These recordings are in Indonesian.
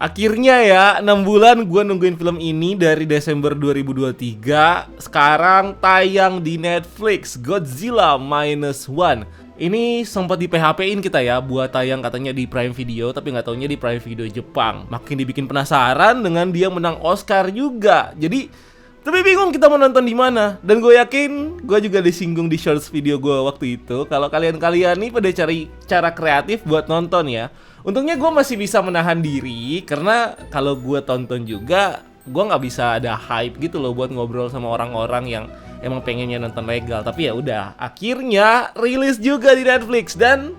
Akhirnya ya, 6 bulan gue nungguin film ini dari Desember 2023. Sekarang tayang di Netflix, Godzilla Minus One. Ini sempat di PHP-in kita ya, buat tayang katanya di Prime Video, tapi nggak taunya di Prime Video Jepang. Makin dibikin penasaran dengan dia menang Oscar juga. Jadi, tapi bingung kita mau nonton di mana. Dan gue yakin, gue juga disinggung di shorts video gue waktu itu. Kalau kalian-kalian nih pada cari cara kreatif buat nonton ya. Untungnya gue masih bisa menahan diri, karena kalau gue tonton juga, gue nggak bisa ada hype gitu loh buat ngobrol sama orang-orang yang emang pengennya nonton legal. Tapi ya udah, akhirnya rilis juga di Netflix dan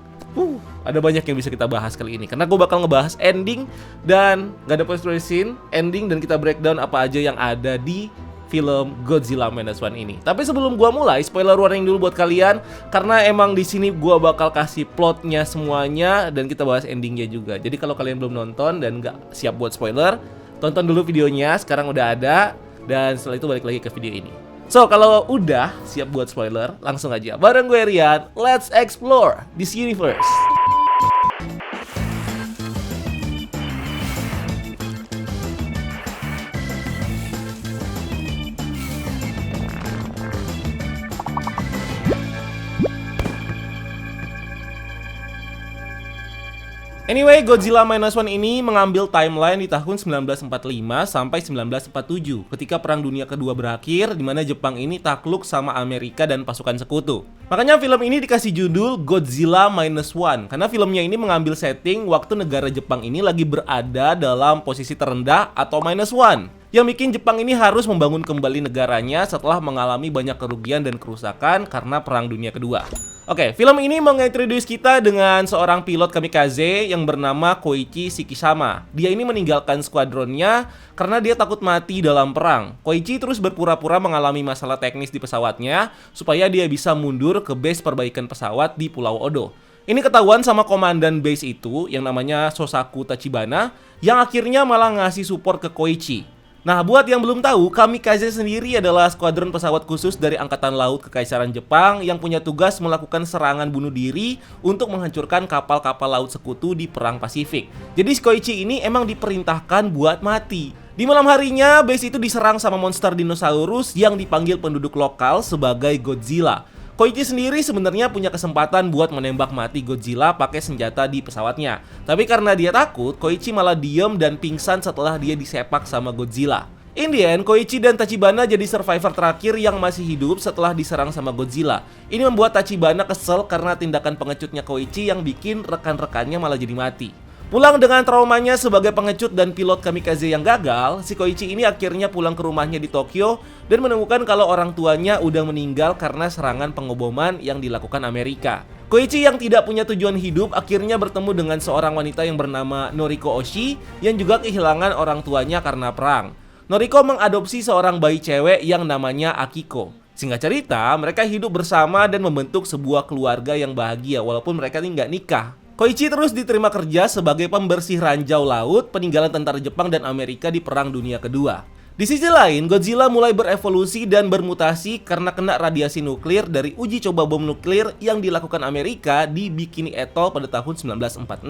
ada banyak yang bisa kita bahas kali ini. Karena gue bakal ngebahas ending dan gak ada post-credit scene, ending, dan kita breakdown apa aja yang ada di film Godzilla Minus One ini. Tapi sebelum gua mulai, spoiler warning dulu buat kalian, karena emang di sini gua bakal kasih plotnya semuanya dan kita bahas endingnya juga. Jadi kalau kalian belum nonton dan nggak siap buat spoiler, tonton dulu videonya, sekarang udah ada, dan setelah itu balik lagi ke video ini. So, kalau udah siap buat spoiler, langsung aja bareng gue Rian, let's explore this universe. Anyway, Godzilla Minus One ini mengambil timeline di tahun 1945 sampai 1947 ketika Perang Dunia Kedua berakhir, di mana Jepang ini takluk sama Amerika dan pasukan sekutu. Makanya film ini dikasih judul Godzilla Minus One, karena filmnya ini mengambil setting waktu negara Jepang ini lagi berada dalam posisi terendah atau minus one, yang bikin Jepang ini harus membangun kembali negaranya setelah mengalami banyak kerugian dan kerusakan karena Perang Dunia Kedua. Oke, film ini mengintroduce kita dengan seorang pilot kamikaze yang bernama Koichi Shikishama. Dia ini meninggalkan skuadronnya karena dia takut mati dalam perang. Koichi terus berpura-pura mengalami masalah teknis di pesawatnya supaya dia bisa mundur ke base perbaikan pesawat di Pulau Odo. Ini ketahuan sama komandan base itu yang namanya Sosaku Tachibana, yang akhirnya malah ngasih support ke Koichi. Nah, buat yang belum tahu, Kamikaze sendiri adalah skuadron pesawat khusus dari Angkatan Laut Kekaisaran Jepang yang punya tugas melakukan serangan bunuh diri untuk menghancurkan kapal-kapal laut sekutu di Perang Pasifik. Jadi Koichi ini emang diperintahkan buat mati. Di malam harinya, base itu diserang sama monster dinosaurus yang dipanggil penduduk lokal sebagai Godzilla. Koichi sendiri sebenarnya punya kesempatan buat menembak mati Godzilla pakai senjata di pesawatnya. Tapi karena dia takut, Koichi malah diem dan pingsan setelah dia disepak sama Godzilla. In the end, Koichi dan Tachibana jadi survivor terakhir yang masih hidup setelah diserang sama Godzilla. Ini membuat Tachibana kesel karena tindakan pengecutnya Koichi yang bikin rekan-rekannya malah jadi mati. Pulang dengan traumanya sebagai pengecut dan pilot kamikaze yang gagal, si Koichi ini akhirnya pulang ke rumahnya di Tokyo dan menemukan kalau orang tuanya udah meninggal karena serangan pengeboman yang dilakukan Amerika. Koichi yang tidak punya tujuan hidup akhirnya bertemu dengan seorang wanita yang bernama Noriko Oshii yang juga kehilangan orang tuanya karena perang. Noriko mengadopsi seorang bayi cewek yang namanya Akiko. Singkat cerita, mereka hidup bersama dan membentuk sebuah keluarga yang bahagia walaupun mereka ini nggak nikah. Koichi terus diterima kerja sebagai pembersih ranjau laut peninggalan tentara Jepang dan Amerika di Perang Dunia Kedua. Di sisi lain, Godzilla mulai berevolusi dan bermutasi karena kena radiasi nuklir dari uji coba bom nuklir yang dilakukan Amerika di Bikini Atoll pada tahun 1946.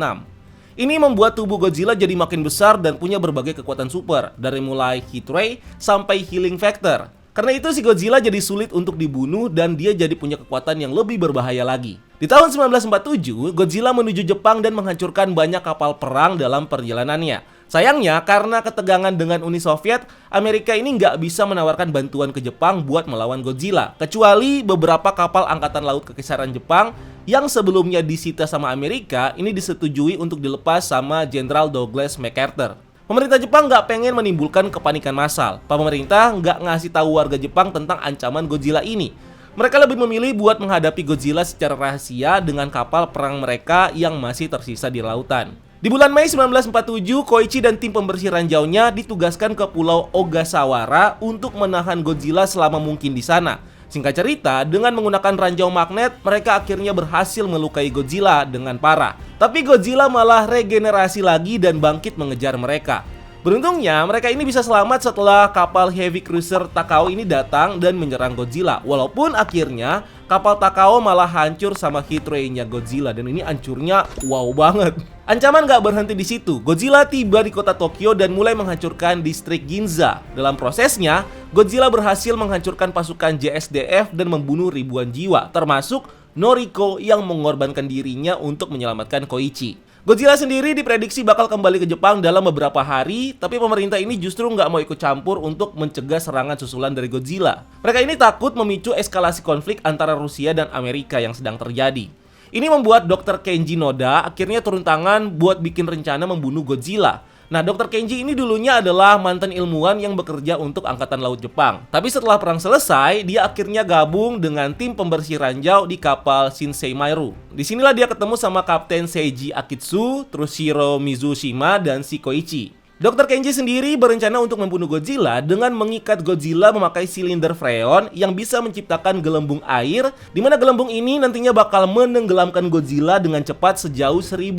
Ini membuat tubuh Godzilla jadi makin besar dan punya berbagai kekuatan super, dari mulai heat ray sampai healing factor. Karena itu si Godzilla jadi sulit untuk dibunuh dan dia jadi punya kekuatan yang lebih berbahaya lagi. Di tahun 1947, Godzilla menuju Jepang dan menghancurkan banyak kapal perang dalam perjalanannya. Sayangnya, karena ketegangan dengan Uni Soviet, Amerika ini nggak bisa menawarkan bantuan ke Jepang buat melawan Godzilla. Kecuali beberapa kapal Angkatan Laut Kekaisaran Jepang yang sebelumnya disita sama Amerika, ini disetujui untuk dilepas sama Jenderal Douglas MacArthur. Pemerintah Jepang nggak pengen menimbulkan kepanikan massal. Pemerintah nggak ngasih tahu warga Jepang tentang ancaman Godzilla ini. Mereka lebih memilih buat menghadapi Godzilla secara rahasia dengan kapal perang mereka yang masih tersisa di lautan. Di bulan Mei 1947, Koichi dan tim pembersih ranjaunya ditugaskan ke Pulau Ogasawara untuk menahan Godzilla selama mungkin di sana. Singkat cerita, dengan menggunakan ranjau magnet, mereka akhirnya berhasil melukai Godzilla dengan parah. Tapi Godzilla malah regenerasi lagi dan bangkit mengejar mereka. Beruntungnya, mereka ini bisa selamat setelah kapal heavy cruiser Takao ini datang dan menyerang Godzilla. Walaupun akhirnya kapal Takao malah hancur sama heat ray-nya Godzilla, dan ini hancurnya wow banget. Ancaman gak berhenti di situ. Godzilla tiba di kota Tokyo dan mulai menghancurkan distrik Ginza. Dalam prosesnya, Godzilla berhasil menghancurkan pasukan JSDF dan membunuh ribuan jiwa, termasuk Noriko yang mengorbankan dirinya untuk menyelamatkan Koichi. Godzilla sendiri diprediksi bakal kembali ke Jepang dalam beberapa hari, tapi pemerintah ini justru nggak mau ikut campur untuk mencegah serangan susulan dari Godzilla. Mereka ini takut memicu eskalasi konflik antara Rusia dan Amerika yang sedang terjadi. Ini membuat Dr. Kenji Noda akhirnya turun tangan buat bikin rencana membunuh Godzilla. Nah, Dr. Kenji ini dulunya adalah mantan ilmuwan yang bekerja untuk Angkatan Laut Jepang. Tapi setelah perang selesai, dia akhirnya gabung dengan tim pembersih ranjau di kapal Shinsei Maru. Disinilah dia ketemu sama Kapten Seiji Akitsu, terus Shiro Mizushima, dan Shikoichi. Dr. Kenji sendiri berencana untuk membunuh Godzilla dengan mengikat Godzilla memakai silinder freon yang bisa menciptakan gelembung air, di mana gelembung ini nantinya bakal menenggelamkan Godzilla dengan cepat sejauh 1.500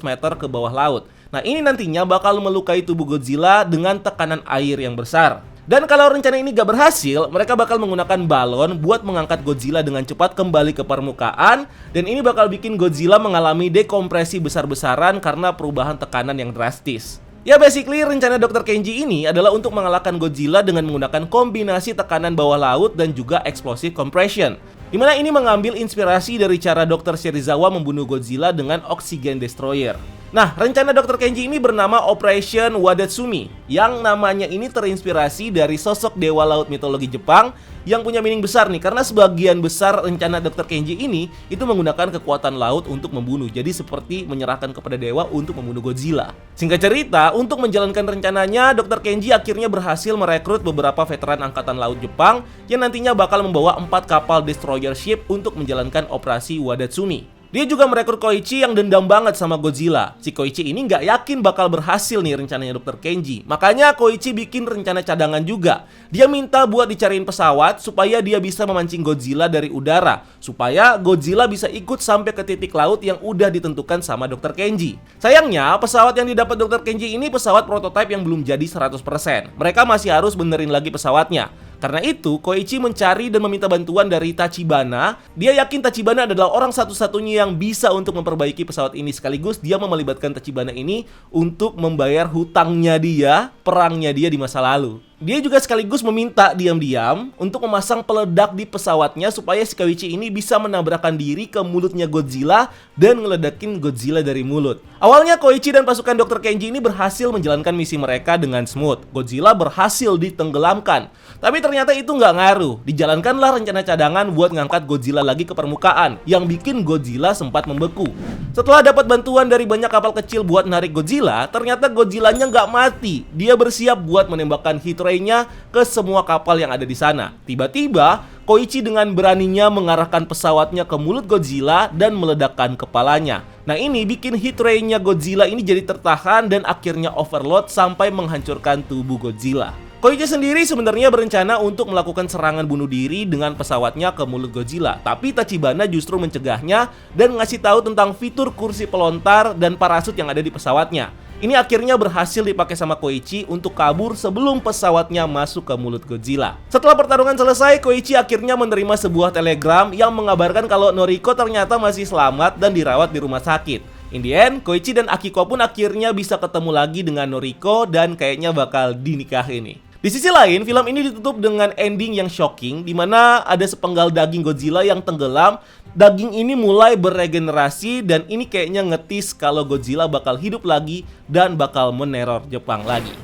meter ke bawah laut. Nah, ini nantinya bakal melukai tubuh Godzilla dengan tekanan air yang besar. Dan kalau rencana ini gak berhasil, mereka bakal menggunakan balon buat mengangkat Godzilla dengan cepat kembali ke permukaan, dan ini bakal bikin Godzilla mengalami dekompresi besar-besaran karena perubahan tekanan yang drastis. Ya, basically rencana Dr. Kenji ini adalah untuk mengalahkan Godzilla dengan menggunakan kombinasi tekanan bawah laut dan juga explosive compression, dimana ini mengambil inspirasi dari cara Dr. Serizawa membunuh Godzilla dengan oxygen destroyer. Nah, rencana Dr. Kenji ini bernama Operation Wadatsumi, yang namanya ini terinspirasi dari sosok dewa laut mitologi Jepang yang punya meaning besar nih, karena sebagian besar rencana Dr. Kenji ini itu menggunakan kekuatan laut untuk membunuh. Jadi seperti menyerahkan kepada dewa untuk membunuh Godzilla. Singkat cerita, untuk menjalankan rencananya, Dr. Kenji akhirnya berhasil merekrut beberapa veteran Angkatan Laut Jepang yang nantinya bakal membawa 4 kapal destroyer ship untuk menjalankan operasi Wadatsumi. Dia juga merekrut Koichi yang dendam banget sama Godzilla. Si Koichi ini nggak yakin bakal berhasil nih rencananya Dr. Kenji. Makanya Koichi bikin rencana cadangan juga. Dia minta buat dicariin pesawat supaya dia bisa memancing Godzilla dari udara, supaya Godzilla bisa ikut sampai ke titik laut yang udah ditentukan sama Dr. Kenji. Sayangnya, pesawat yang didapat Dr. Kenji ini pesawat prototipe yang belum jadi 100%. Mereka masih harus benerin lagi pesawatnya. Karena itu, Koichi mencari dan meminta bantuan dari Tachibana. Dia yakin Tachibana adalah orang satu-satunya yang bisa untuk memperbaiki pesawat ini. Sekaligus dia mau melibatkan Tachibana ini untuk membayar hutangnya dia, perangnya dia di masa lalu. Dia juga sekaligus meminta diam-diam untuk memasang peledak di pesawatnya supaya si Koichi ini bisa menabrakkan diri ke mulutnya Godzilla dan ngeledakin Godzilla dari mulut. Awalnya Koichi dan pasukan Dr. Kenji ini berhasil menjalankan misi mereka dengan smooth. Godzilla berhasil ditenggelamkan. Tapi ternyata itu nggak ngaruh. Dijalankanlah rencana cadangan buat ngangkat Godzilla lagi ke permukaan, yang bikin Godzilla sempat membeku. Setelah dapat bantuan dari banyak kapal kecil buat narik Godzilla, ternyata Godzillanya nggak mati. Dia bersiap buat menembakkan heat ray-nya ke semua kapal yang ada di sana. Tiba-tiba, Koichi dengan beraninya mengarahkan pesawatnya ke mulut Godzilla dan meledakkan kepalanya. Nah, ini bikin heat ray-nya Godzilla ini jadi tertahan dan akhirnya overload sampai menghancurkan tubuh Godzilla. Koichi sendiri sebenarnya berencana untuk melakukan serangan bunuh diri dengan pesawatnya ke mulut Godzilla, tapi Tachibana justru mencegahnya dan ngasih tahu tentang fitur kursi pelontar dan parasut yang ada di pesawatnya. Ini akhirnya berhasil dipakai sama Koichi untuk kabur sebelum pesawatnya masuk ke mulut Godzilla. Setelah pertarungan selesai, Koichi akhirnya menerima sebuah telegram yang mengabarkan kalau Noriko ternyata masih selamat dan dirawat di rumah sakit. In the end, Koichi dan Akiko pun akhirnya bisa ketemu lagi dengan Noriko dan kayaknya bakal dinikahin nih. Di sisi lain, film ini ditutup dengan ending yang shocking, di mana ada sepenggal daging Godzilla yang tenggelam. Daging ini mulai beregenerasi dan ini kayaknya ngetis kalau Godzilla bakal hidup lagi dan bakal meneror Jepang lagi.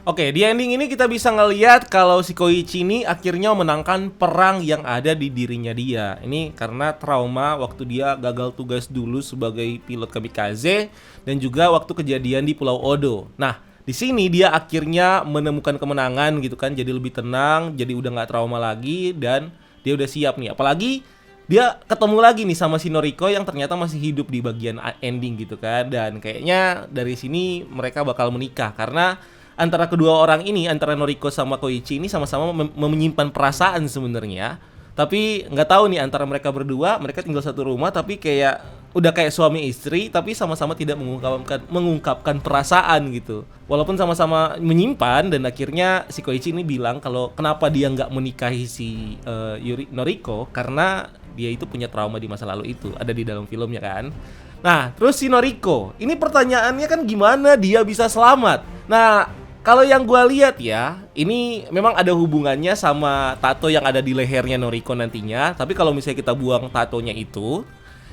Oke, di ending ini kita bisa ngeliat kalau si Koichi ini akhirnya memenangkan perang yang ada di dirinya dia. Ini karena trauma waktu dia gagal tugas dulu sebagai pilot kamikaze dan juga waktu kejadian di Pulau Odo. Nah, di sini dia akhirnya menemukan kemenangan gitu kan, jadi lebih tenang, jadi udah nggak trauma lagi dan dia udah siap nih. Apalagi dia ketemu lagi nih sama si Noriko yang ternyata masih hidup di bagian ending gitu kan, dan kayaknya dari sini mereka bakal menikah karena antara kedua orang ini, antara Noriko sama Koichi ini sama-sama menyimpan perasaan sebenarnya. Tapi nggak tahu nih antara mereka berdua, mereka tinggal satu rumah tapi kayak udah kayak suami istri tapi sama-sama tidak mengungkapkan perasaan gitu. Walaupun sama-sama menyimpan, dan akhirnya si Koichi ini bilang kalau kenapa dia nggak menikahi si Noriko karena dia itu punya trauma di masa lalu itu, ada di dalam filmnya kan. Nah, terus si Noriko, ini pertanyaannya kan gimana dia bisa selamat? Nah, kalau yang gue lihat ya, ini memang ada hubungannya sama tato yang ada di lehernya Noriko nantinya. Tapi kalau misalnya kita buang tatonya itu,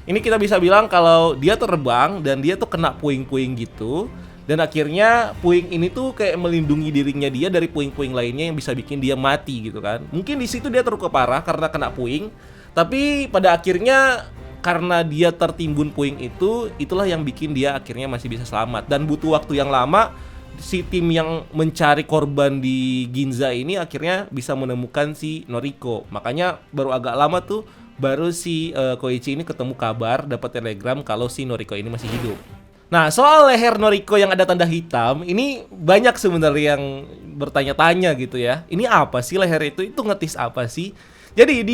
ini kita bisa bilang kalau dia terbang dan dia tuh kena puing-puing gitu. Dan akhirnya puing ini tuh kayak melindungi dirinya dia dari puing-puing lainnya yang bisa bikin dia mati gitu kan. Mungkin di situ dia terluka parah karena kena puing. Tapi pada akhirnya karena dia tertimbun puing itu, itulah yang bikin dia akhirnya masih bisa selamat. Dan butuh waktu yang lama, si tim yang mencari korban di Ginza ini akhirnya bisa menemukan si Noriko. Makanya baru agak lama tuh baru si Koichi ini ketemu kabar, dapat telegram kalau si Noriko ini masih hidup. Nah, soal leher Noriko yang ada tanda hitam, ini banyak sebenarnya yang bertanya-tanya gitu ya. Ini apa sih leher itu? Itu ngetis apa sih? Jadi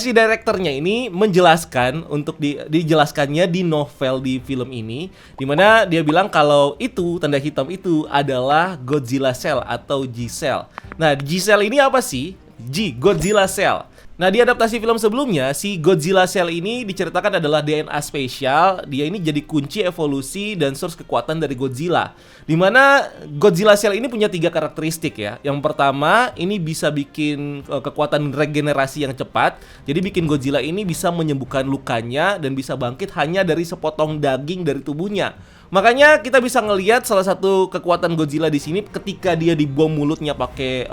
si direkturnya ini menjelaskan untuk dijelaskannya di novel di film ini, dimana dia bilang kalau itu tanda hitam itu adalah Godzilla Cell atau G-Cell. Nah, G-Cell ini apa sih? Godzilla Cell. Nah, di adaptasi film sebelumnya, si Godzilla Cell ini diceritakan adalah DNA spesial. Dia ini jadi kunci evolusi dan source kekuatan dari Godzilla. Dimana Godzilla Cell ini punya 3 karakteristik ya. Yang pertama, ini bisa bikin kekuatan regenerasi yang cepat. Jadi bikin Godzilla ini bisa menyembuhkan lukanya dan bisa bangkit hanya dari sepotong daging dari tubuhnya. Makanya kita bisa ngelihat salah satu kekuatan Godzilla di sini ketika dia dibom mulutnya pakai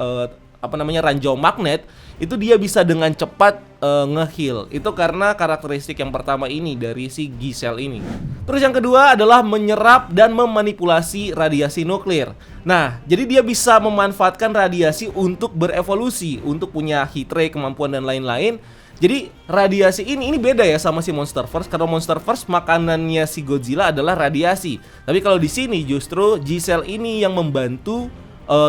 ranjau magnet, itu dia bisa dengan cepat nge-heal. Itu karena karakteristik yang pertama ini dari si G-Cell ini. Terus yang kedua adalah menyerap dan memanipulasi radiasi nuklir. Nah, jadi dia bisa memanfaatkan radiasi untuk berevolusi, untuk punya heat ray, kemampuan dan lain-lain. Jadi radiasi ini beda ya sama si Monsterverse. Karena Monsterverse makanannya si Godzilla adalah radiasi. Tapi kalau di sini justru G-Cell ini yang membantu,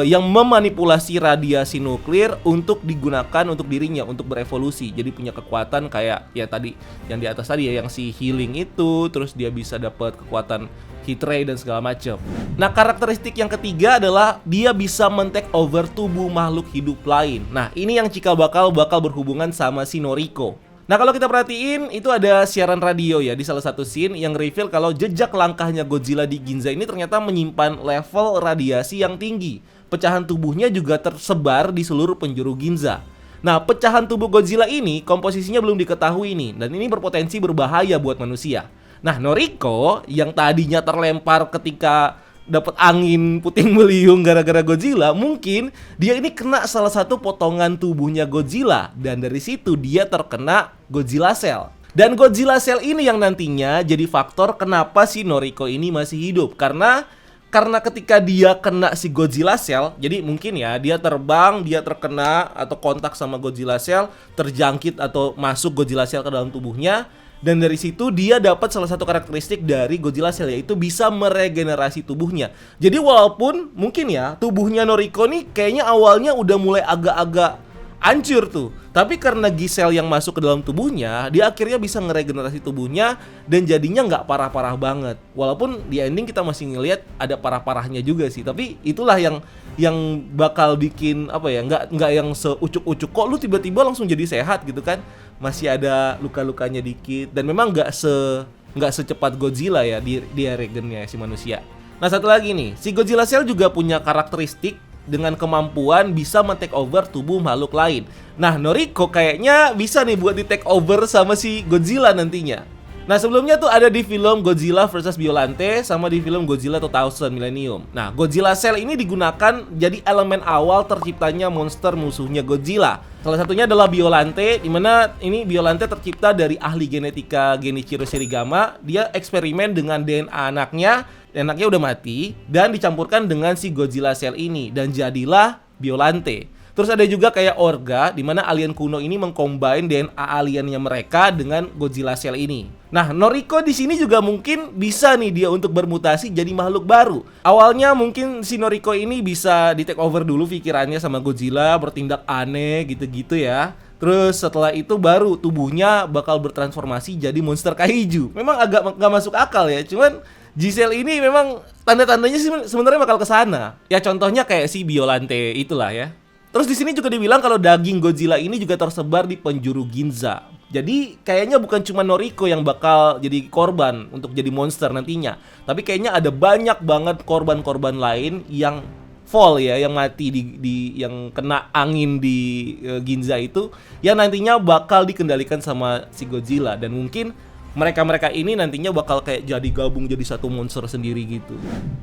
yang memanipulasi radiasi nuklir untuk digunakan untuk dirinya, untuk berevolusi. Jadi punya kekuatan kayak ya tadi yang di atas tadi ya, yang si healing itu, terus dia bisa dapat kekuatan heat ray dan segala macam. Nah, karakteristik yang ketiga adalah dia bisa men-take over tubuh makhluk hidup lain. Nah, ini yang cikal bakal berhubungan sama si Noriko. Nah, kalau kita perhatiin itu ada siaran radio ya di salah satu scene yang reveal kalau jejak langkahnya Godzilla di Ginza ini ternyata menyimpan level radiasi yang tinggi. Pecahan tubuhnya juga tersebar di seluruh penjuru Ginza. Nah, pecahan tubuh Godzilla ini komposisinya belum diketahui nih, dan ini berpotensi berbahaya buat manusia. Nah, Noriko yang tadinya terlempar ketika dapat angin puting beliung gara-gara Godzilla, mungkin dia ini kena salah satu potongan tubuhnya Godzilla, dan dari situ dia terkena Godzilla Cell. Dan Godzilla Cell ini yang nantinya jadi faktor kenapa si Noriko ini masih hidup. Karena ketika dia kena si Godzilla Cell, jadi mungkin ya dia terbang, dia terkena atau kontak sama Godzilla Cell, terjangkit atau masuk Godzilla Cell ke dalam tubuhnya. Dan dari situ dia dapat salah satu karakteristik dari Godzilla Cell, yaitu bisa meregenerasi tubuhnya. Jadi walaupun mungkin ya tubuhnya Noriko nih kayaknya awalnya udah mulai agak-agak hancur tuh, tapi karena G-Cell yang masuk ke dalam tubuhnya, dia akhirnya bisa ngeregenerasi tubuhnya dan jadinya nggak parah-parah banget. Walaupun di ending kita masih ngelihat ada parah-parahnya juga sih, tapi itulah yang bakal bikin apa ya, nggak yang seucuk-ucuk kok lu tiba-tiba langsung jadi sehat gitu kan. Masih ada luka-lukanya dikit, dan memang nggak secepat Godzilla ya dia regennya si manusia. Nah, satu lagi nih, si Godzilla Cell juga punya karakteristik dengan kemampuan bisa men-take over tubuh makhluk lain. Nah, Noriko kayaknya bisa nih buat di-take over sama si Godzilla nantinya. Nah, sebelumnya tuh ada di film Godzilla vs Biollante sama di film Godzilla 2000 Millennium. Nah, Godzilla Cell ini digunakan jadi elemen awal terciptanya monster musuhnya Godzilla. Salah satunya adalah Biollante, dimana ini Biollante tercipta dari ahli genetika Genichiro Shirigama. Dia eksperimen dengan DNA anaknya udah mati, dan dicampurkan dengan si Godzilla Cell ini, dan jadilah Biollante. Terus ada juga kayak Orga, dimana alien kuno ini mengcombine DNA aliennya mereka dengan Godzilla Cell ini. Nah, Noriko di sini juga mungkin bisa nih dia untuk bermutasi jadi makhluk baru. Awalnya mungkin si Noriko ini bisa di take over dulu pikirannya sama Godzilla, bertindak aneh gitu-gitu ya. Terus setelah itu baru tubuhnya bakal bertransformasi jadi monster kaiju. Memang agak nggak masuk akal ya, cuman Giselle ini memang tanda-tandanya sih sebenarnya bakal ke sana. Ya contohnya kayak si Biolante itulah ya. Terus di sini juga dibilang kalau daging Godzilla ini juga tersebar di penjuru Ginza. Jadi kayaknya bukan cuma Noriko yang bakal jadi korban untuk jadi monster nantinya, tapi kayaknya ada banyak banget korban-korban lain yang fall ya, yang mati di yang kena angin di Ginza itu, yang nantinya bakal dikendalikan sama si Godzilla, dan mungkin mereka-mereka ini nantinya bakal kayak jadi gabung jadi satu monster sendiri gitu.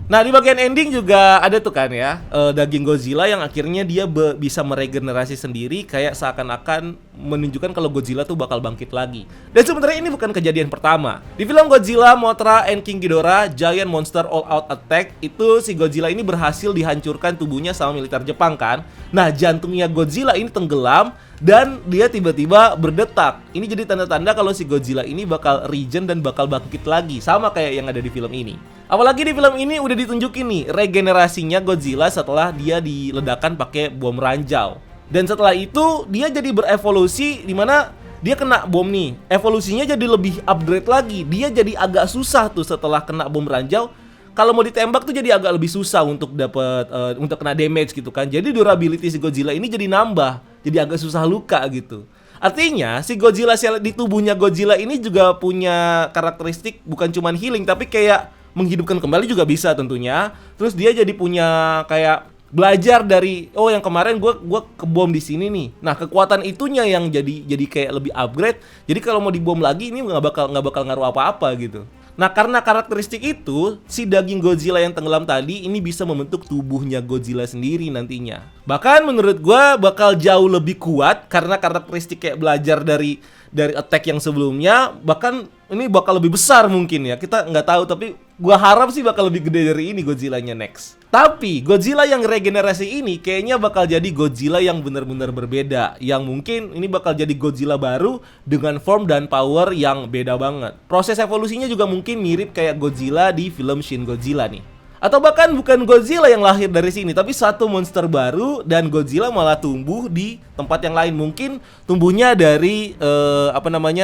Nah di bagian ending juga ada tuh kan ya, daging Godzilla yang akhirnya dia bisa meregenerasi sendiri, kayak seakan-akan menunjukkan kalau Godzilla tuh bakal bangkit lagi. Dan sebenarnya ini bukan kejadian pertama. Di film Godzilla, Mothra and King Ghidorah Giant Monster All Out Attack, itu si Godzilla ini berhasil dihancurkan tubuhnya sama militer Jepang kan. Nah jantungnya Godzilla ini tenggelam dan dia tiba-tiba berdetak. Ini jadi tanda-tanda kalau si Godzilla ini bakal regen dan bakal bangkit lagi, sama kayak yang ada di film ini. Apalagi di film ini udah ditunjukin nih regenerasinya Godzilla setelah dia diledakkan pakai bom ranjau. Dan setelah itu dia jadi berevolusi, dimana dia kena bom nih, evolusinya jadi lebih upgrade lagi. Dia jadi agak susah tuh setelah kena bom ranjau. Kalau mau ditembak tuh jadi agak lebih susah untuk dapat untuk kena damage gitu kan. Jadi durability si Godzilla ini jadi nambah, jadi agak susah luka gitu. Artinya si Godzilla di tubuhnya Godzilla ini juga punya karakteristik bukan cuman healing, tapi kayak menghidupkan kembali juga bisa tentunya. Terus dia jadi punya kayak belajar dari yang kemarin gua kebom di sini nih. Nah kekuatan itunya yang jadi kayak lebih upgrade. Jadi kalau mau dibom lagi ini nggak bakal ngaruh apa-apa gitu. Nah karena karakteristik itu, si daging Godzilla yang tenggelam tadi ini bisa membentuk tubuhnya Godzilla sendiri nantinya. Bahkan menurut gua bakal jauh lebih kuat karena karakteristik kayak belajar dari attack yang sebelumnya. Bahkan ini bakal lebih besar mungkin ya, kita nggak tahu, tapi gua harap sih bakal lebih gede dari ini Godzilla-nya next. Tapi Godzilla yang regenerasi ini kayaknya bakal jadi Godzilla yang benar-benar berbeda, yang mungkin ini bakal jadi Godzilla baru dengan form dan power yang beda banget. Proses evolusinya juga mungkin mirip kayak Godzilla di film Shin Godzilla nih. Atau bahkan bukan Godzilla yang lahir dari sini, tapi satu monster baru dan Godzilla malah tumbuh di tempat yang lain. Mungkin tumbuhnya dari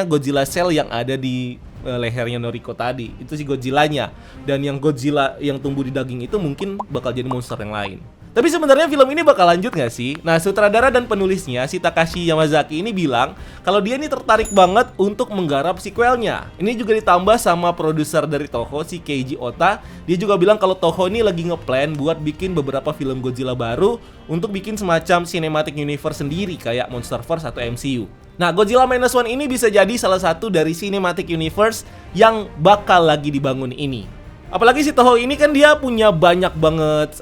Godzilla Cell yang ada di lehernya Noriko tadi. Itu si Godzilla-nya. Dan yang Godzilla yang tumbuh di daging itu mungkin bakal jadi monster yang lain. Tapi sebenarnya film ini bakal lanjut gak sih? Nah, sutradara dan penulisnya, si Takashi Yamazaki ini bilang kalau dia ini tertarik banget untuk menggarap sequelnya. Ini juga ditambah sama produser dari Toho, si Keiji Ota. Dia juga bilang kalau Toho ini lagi ngeplan buat bikin beberapa film Godzilla baru untuk bikin semacam cinematic universe sendiri kayak Monsterverse atau MCU. Nah, Godzilla Minus One ini bisa jadi salah satu dari cinematic universe yang bakal lagi dibangun ini. Apalagi si Toho ini kan dia punya banyak banget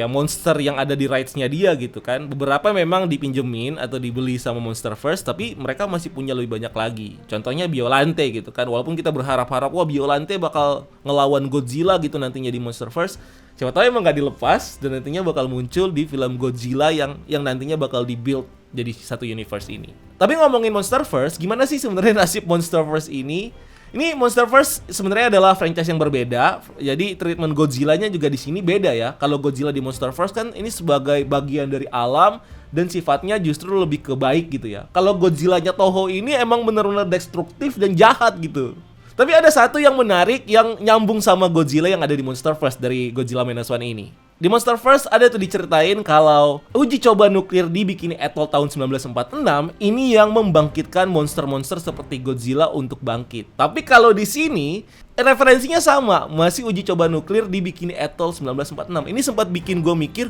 monster yang ada di rights-nya dia gitu kan. Beberapa memang dipinjemin atau dibeli sama Monsterverse, tapi mereka masih punya lebih banyak lagi. Contohnya Biolante gitu kan. Walaupun kita berharap-harap Biolante bakal ngelawan Godzilla gitu nantinya di Monsterverse, siapa tahu emang gak dilepas dan nantinya bakal muncul di film Godzilla yang nantinya bakal dibuild jadi satu universe ini. Tapi ngomongin Monsterverse, gimana sih sebenarnya nasib Monsterverse ini? Ini Monsterverse sebenarnya adalah franchise yang berbeda. Jadi treatment Godzilla-nya juga di sini beda ya. Kalau Godzilla di Monsterverse kan ini sebagai bagian dari alam dan sifatnya justru lebih ke baik gitu ya. Kalau Godzilla-nya Toho ini emang benar-benar destruktif dan jahat gitu. Tapi ada satu yang menarik yang nyambung sama Godzilla yang ada di Monsterverse dari Godzilla Minus One ini. Di Monsterverse ada tuh diceritain kalau uji coba nuklir di Bikini Atoll tahun 1946 ini yang membangkitkan monster-monster seperti Godzilla untuk bangkit. Tapi kalau di sini referensinya sama, masih uji coba nuklir di Bikini Atoll 1946. Ini sempat bikin gue mikir,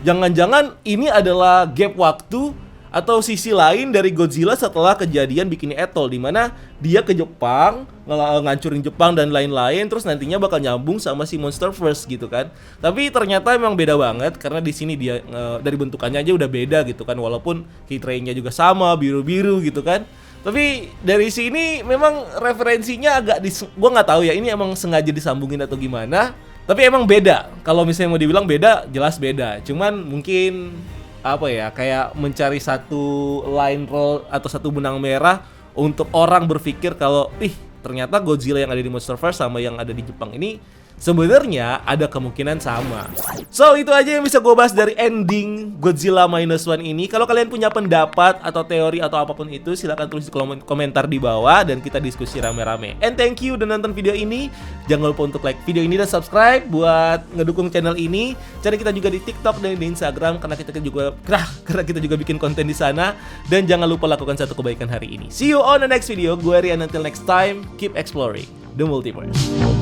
jangan-jangan ini adalah gap waktu atau sisi lain dari Godzilla setelah kejadian Bikini Atoll, di mana dia ke Jepang, ngancurin Jepang dan lain-lain, terus nantinya bakal nyambung sama si Monsterverse gitu kan. Tapi ternyata emang beda banget karena di sini dia dari bentukannya aja udah beda gitu kan, walaupun keytrain-nya juga sama, biru-biru gitu kan. Tapi dari sini memang referensinya agak gua nggak tahu ya, ini emang sengaja disambungin atau gimana. Tapi emang beda. Kalau misalnya mau dibilang beda, jelas beda. Cuman mungkin kayak mencari satu line roll atau satu benang merah untuk orang berpikir kalau ternyata Godzilla yang ada di Monsterverse sama yang ada di Jepang ini Sebenarnya ada kemungkinan sama. So, itu aja yang bisa gue bahas dari ending Godzilla Minus One ini. Kalau kalian punya pendapat atau teori atau apapun itu, silahkan tulis di kolom komentar di bawah dan kita diskusi rame-rame. And thank you udah nonton video ini. Jangan lupa untuk like video ini dan subscribe buat ngedukung channel ini. Cari kita juga di TikTok dan di Instagram karena kita juga bikin konten di sana. Dan jangan lupa lakukan satu kebaikan hari ini. See you on the next video. Gue Rian, until next time, keep exploring the multiverse.